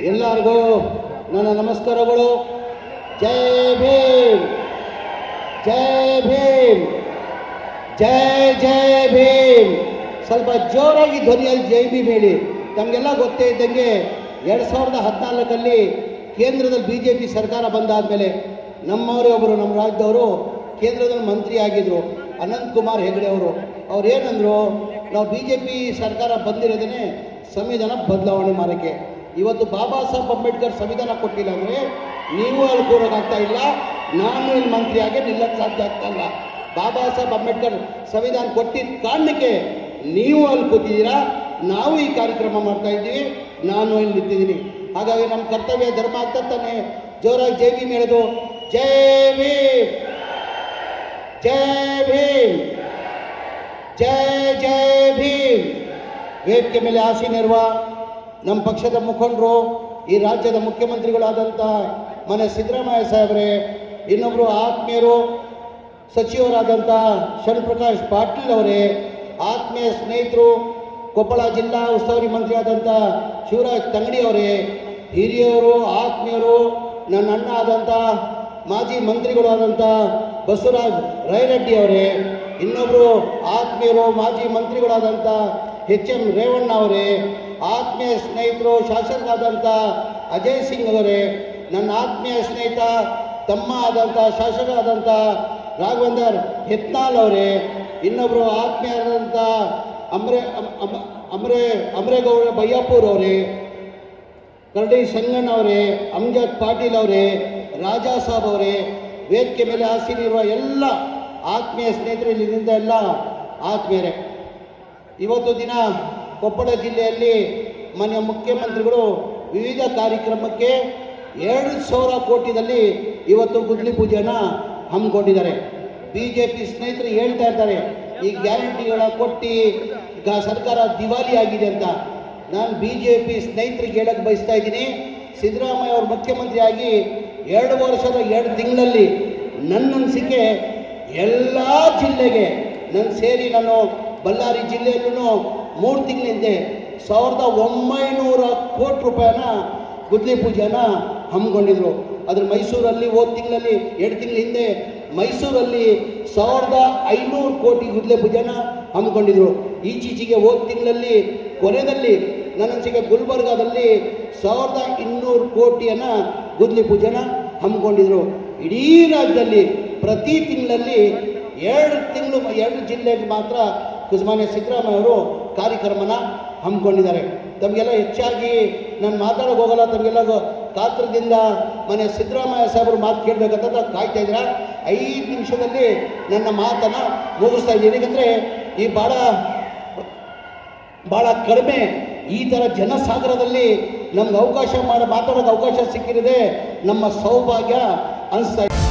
ಎಲ್ಲರಿಗೂ ನನ್ನ ನಮಸ್ಕಾರಗಳು. ಜೈ ಭೀಮ್, ಜೈ ಭೀಮ್, ಜೈ ಜೈ ಭೀಮ್. ಸ್ವಲ್ಪ ಜೋರಾಗಿ ಧ್ವನಿಯಲ್ಲಿ ಜೈ ಭೀಮ್ ಹೇಳಿ. ತಮಗೆಲ್ಲ ಗೊತ್ತೇ ಇದ್ದಂಗೆ 2014 ಕೇಂದ್ರದಲ್ಲಿ BJP ಸರ್ಕಾರ ಬಂದಾದಮೇಲೆ ನಮ್ಮವರೇ ಒಬ್ಬರು ನಮ್ಮ ರಾಜ್ಯದವರು ಕೇಂದ್ರದಲ್ಲಿ ಮಂತ್ರಿ ಆಗಿದ್ದರು, ಅನಂತ್ ಕುಮಾರ್ ಹೆಗಡೆ ಅವರು. ಅವ್ರು ಏನಂದರು, ನಾವು BJP ಸರ್ಕಾರ ಬಂದಿರೋದೇ ಸಂವಿಧಾನ ಬದಲಾವಣೆ ಮಾಡೋಕ್ಕೆ. ಇವತ್ತು ಬಾಬಾ ಸಾಹೇಬ್ ಅಂಬೇಡ್ಕರ್ ಸಂವಿಧಾನ ಕೊಟ್ಟಿಲ್ಲ ಅಂದರೆ ನೀವು ಅಲ್ಲಿ ಕೂರೋಕ್ಕಾಗ್ತಾ ಇಲ್ಲ, ನಾನು ಇಲ್ಲಿ ಮಂತ್ರಿಯಾಗಿ ನಿಲ್ಲಕ್ಕೆ ಸಾಧ್ಯ ಆಗ್ತಾಯಿಲ್ಲ. ಬಾಬಾ ಸಾಹೇಬ್ ಅಂಬೇಡ್ಕರ್ ಸಂವಿಧಾನ ಕೊಟ್ಟಿದ್ದ ಕಾರಣಕ್ಕೆ ನೀವು ಅಲ್ಲಿ ಕೂತಿದ್ದೀರಾ, ನಾವು ಈ ಕಾರ್ಯಕ್ರಮ ಮಾಡ್ತಾ ಇದ್ದೀವಿ, ನಾನು ಇಲ್ಲಿ ನಿಂತಿದ್ದೀನಿ. ಹಾಗಾಗಿ ನಮ್ಮ ಕರ್ತವ್ಯ ಧರ್ಮ ಆಗ್ತಾ ತಾನೆ ಜೋರಾಗಿ ಜೈ ಭೀಮ್ ಹೇಳೋದು. ಜೈ ಭೀಮ್, ಜೈ ಭೀಮ್, ಜೈ ಜೈ ಭೀಮ್. ವೇದಿಕೆ ಮೇಲೆ ಆಸೀನರಿರುವ ನಮ್ಮ ಪಕ್ಷದ ಮುಖಂಡರು, ಈ ರಾಜ್ಯದ ಮುಖ್ಯಮಂತ್ರಿಗಳಾದಂಥ ಮನೆ ಸಿದ್ದರಾಮಯ್ಯ ಸಾಹೇಬ್ರೆ, ಇನ್ನೊಬ್ಬರು ಆತ್ಮೀಯರು ಸಚಿವರಾದಂಥ ಶರಣಪ್ರಕಾಶ್ ಪಾಟೀಲ್ ಅವರೇ, ಆತ್ಮೀಯ ಸ್ನೇಹಿತರು ಕೊಪ್ಪಳ ಜಿಲ್ಲಾ ಉಸ್ತುವಾರಿ ಮಂತ್ರಿಯಾದಂಥ ಶಿವರಾಜ್ ತಂಗಡಿ ಅವರೇ, ಹಿರಿಯವರು ಆತ್ಮೀಯರು ನನ್ನ ಅಣ್ಣ ಆದಂಥ ಮಾಜಿ ಮಂತ್ರಿಗಳು ಆದಂಥ ಬಸವರಾಜ್ ರೈರೆಡ್ಡಿ ಅವರೇ, ಇನ್ನೊಬ್ಬರು ಆತ್ಮೀಯರು ಮಾಜಿ ಮಂತ್ರಿಗಳಾದಂಥ HM ರೇವಣ್ಣ ಅವರೇ, ಆತ್ಮೀಯ ಸ್ನೇಹಿತರು ಶಾಸಕರಾದಂಥ ಅಜಯ್ ಸಿಂಗ್ ಅವರೇ, ನನ್ನ ಆತ್ಮೀಯ ಸ್ನೇಹಿತ ತಮ್ಮ ಆದಂಥ ಶಾಸಕರಾದಂಥ ರಾಘವೇಂದರ್ ಹೆತ್ನಾಳ್ ಅವರೇ, ಇನ್ನೊಬ್ಬರು ಆತ್ಮೀಯರಾದಂಥ ಅಮರೇಗೌಡ ಬಯ್ಯಾಪುರ್ ಅವರೇ, ಕರಡಿ ಸಂಗಣ್ಣ ಅವರೇ, ಅಮ್ಜದ್ ಪಾಟೀಲ್ ಅವರೇ, ರಾಜಾ ಸಾಬ್ ಅವರೇ, ವೇದಿಕೆ ಮೇಲೆ ಆಸೀನರಿರುವ ಎಲ್ಲ ಆತ್ಮೀಯ ಸ್ನೇಹಿತರು, ಇಲ್ಲಿಂದ ಎಲ್ಲ ಆತ್ಮೀಯರೇ. ಇವತ್ತು ದಿನ ಕೊಪ್ಪಳ ಜಿಲ್ಲೆಯಲ್ಲಿ ಮಾನ್ಯ ಮುಖ್ಯಮಂತ್ರಿಗಳು ವಿವಿಧ ಕಾರ್ಯಕ್ರಮಕ್ಕೆ 2,000 ಕೋಟಿದಲ್ಲಿ ಇವತ್ತು ಗುದ್ಲಿ ಪೂಜೆಯನ್ನು ಹಮ್ಮಿಕೊಂಡಿದ್ದಾರೆ. BJP ಸ್ನೇಹಿತರು ಹೇಳ್ತಾ ಇರ್ತಾರೆ, ಈ ಗ್ಯಾರಂಟಿಗಳ ಕೊಟ್ಟು ಈಗ ಸರ್ಕಾರ ದಿವಾಲಿ ಆಗಿದೆ ಅಂತ. ನಾನು BJP ಸ್ನೇಹಿತರಿಗೆ ಹೇಳಕ್ಕೆ ಬಯಸ್ತಾ ಇದ್ದೀನಿ, ಸಿದ್ದರಾಮಯ್ಯ ಅವರು ಮುಖ್ಯಮಂತ್ರಿಯಾಗಿ 2 ವರ್ಷದ 2 ತಿಂಗಳಲ್ಲಿ ನನ್ನ ಅನಿಸಿಕೆ ಎಲ್ಲ ಜಿಲ್ಲೆಗೆ ನಾನು ಸೇರಿ, ನಾನು ಬಳ್ಳಾರಿ ಜಿಲ್ಲೆಯಲ್ಲೂ 3 ತಿಂಗಳ ಹಿಂದೆ 1,900 ಕೋಟಿ ರೂಪಾಯಿನ ಗುದ್ಲಿ ಪೂಜೆಯನ್ನು ಹಮ್ಮಿಕೊಂಡಿದ್ರು. ಅದ್ರ ಮೈಸೂರಲ್ಲಿ ಹೋದ ತಿಂಗಳಲ್ಲಿ 2 ತಿಂಗಳ ಹಿಂದೆ ಮೈಸೂರಲ್ಲಿ 1,500 ಕೋಟಿ ಗುದ್ಲಿ ಪೂಜೆನ ಹಮ್ಮಿಕೊಂಡಿದ್ರು. ಈಚೀಚೆಗೆ ಹೋದ ತಿಂಗಳಲ್ಲಿ ಕೊನೆಯಲ್ಲಿ ನನ್ನ ಅನಿಸಿಕೆ ಗುಲ್ಬರ್ಗಾದಲ್ಲಿ 1,200 ಕೋಟಿಯನ್ನು ಗುದ್ಲಿ ಪೂಜೆನ ಹಮ್ಮಿಕೊಂಡಿದ್ರು. ಇಡೀ ರಾಜ್ಯದಲ್ಲಿ ಪ್ರತಿ ತಿಂಗಳಲ್ಲಿ 2 ಜಿಲ್ಲೆಗೆ ಮಾತ್ರ ಮಾನ್ಯ ಸಿದ್ದರಾಮಯ್ಯ ಅವರು ಕಾರ್ಯಕ್ರಮನ ಹಮ್ಮಿಕೊಂಡಿದ್ದಾರೆ. ತಮಗೆಲ್ಲ ಹೆಚ್ಚಾಗಿ ನಾನು ಮಾತಾಡೋಕೆ ಹೋಗಲ್ಲ, ತಮಗೆಲ್ಲ ಕಾತ್ರದಿಂದ ಮನೆ ಸಿದ್ದರಾಮಯ್ಯ ಸಾಹೇಬರು ಮಾತು ಕೇಳಬೇಕಂತ ಕಾಯ್ತಾ ಇದ್ದೀರಾ. 5 ನಿಮಿಷದಲ್ಲಿ ನನ್ನ ಮಾತನ್ನು ಮುಗಿಸ್ತಾ ಇದ್ದೀನಿ. ಯಾಕಂದರೆ ಈ ಭಾಳ ಕಡಿಮೆ ಈ ಥರ ಜನಸಾಗರದಲ್ಲಿ ನಮ್ಗೆ ಮಾತಾಡೋಕ್ಕೆ ಅವಕಾಶ ಸಿಕ್ಕಿರೋದೇ ನಮ್ಮ ಸೌಭಾಗ್ಯ ಅನಿಸ್ತಾ ಇದೆ.